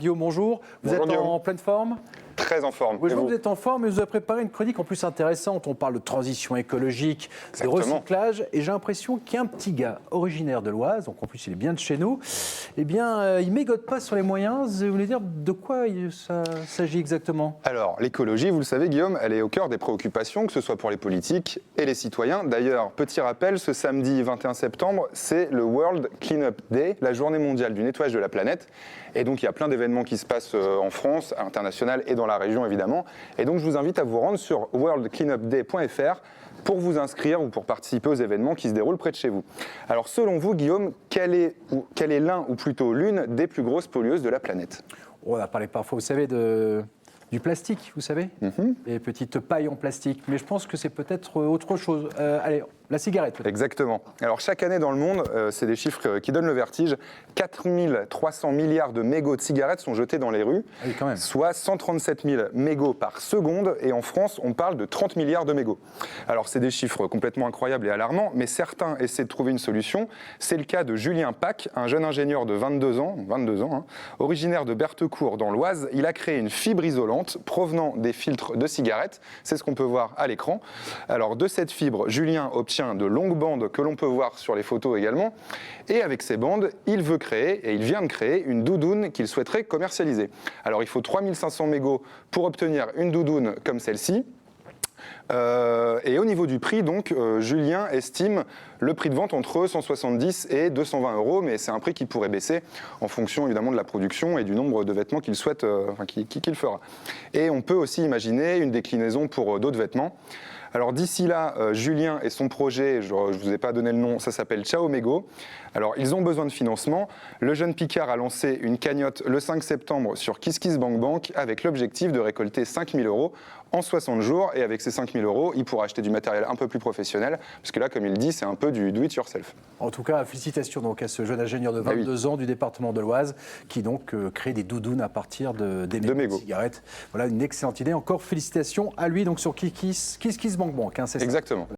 Guillaume, bonjour. Vous Bonjour, êtes Guillaume. en pleine forme? Très en forme. Oui, je Et vois que vous vous êtes en forme et vous avez préparé une chronique en plus intéressante. On parle de transition écologique, de Exactement. recyclage. Et j'ai l'impression qu'il y a un petit gars originaire de l'Oise, donc en plus il est bien de chez nous, eh bien, il ne mégote pas sur les moyens. Vous voulez dire de quoi ça s'agit exactement? Alors, l'écologie, vous le savez, Guillaume, elle est au cœur des préoccupations, que ce soit pour les politiques et les citoyens. D'ailleurs, petit rappel, ce samedi 21 septembre, c'est le World Cleanup Day, la journée mondiale du nettoyage de la planète. Et donc, il y a plein d'événements qui se passent en France, à l'international et dans la région, évidemment. Et donc, je vous invite à vous rendre sur worldcleanupday.fr pour vous inscrire ou pour participer aux événements qui se déroulent près de chez vous. Alors, selon vous, Guillaume, quel est l'un ou plutôt l'une des plus grosses pollueuses de la planète? On a parlé parfois, vous savez, du plastique, vous savez, les petites pailles en plastique. Mais je pense que c'est peut-être autre chose. Allez, la cigarette peut-être. Exactement. Alors chaque année dans le monde, c'est des chiffres qui donnent le vertige, 4300 milliards de mégots de cigarettes sont jetés dans les rues, Ah oui, quand même. soit 137 000 mégots par seconde, et en France, on parle de 30 milliards de mégots. Alors c'est des chiffres complètement incroyables et alarmants, mais certains essaient de trouver une solution. C'est le cas de Julien Pack, un jeune ingénieur de 22 ans, originaire de Berthecourt dans l'Oise. Il a créé une fibre isolante provenant des filtres de cigarettes, c'est ce qu'on peut voir à l'écran. Alors de cette fibre, Julien obtient de longues bandes que l'on peut voir sur les photos également. Et avec ces bandes, il vient de créer une doudoune qu'il souhaiterait commercialiser. Alors il faut 3500 mégots pour obtenir une doudoune comme celle-ci. Et au niveau du prix, donc, Julien estime le prix de vente entre 170 et 220 euros, mais c'est un prix qui pourrait baisser en fonction évidemment de la production et du nombre de vêtements qu'il souhaite, qu'il fera. Et on peut aussi imaginer une déclinaison pour d'autres vêtements. Alors d'ici là, Julien et son projet, je ne vous ai pas donné le nom, ça s'appelle Ciao Mégo. Alors ils ont besoin de financement. Le jeune Picard a lancé une cagnotte le 5 septembre sur KissKissBankBank avec l'objectif de récolter 5 000 euros en 60 jours. Et avec ces 5 000 euros, il pourra acheter du matériel un peu plus professionnel, parce que là, comme il dit, c'est un peu du do-it-yourself. En tout cas, félicitations donc à ce jeune ingénieur de 22 ans du département de l'Oise qui donc crée des doudounes à partir des mégots de cigarettes. Voilà une excellente idée. Encore félicitations à lui donc sur KissKissBankBank. Hein, c'est ça. Exactement.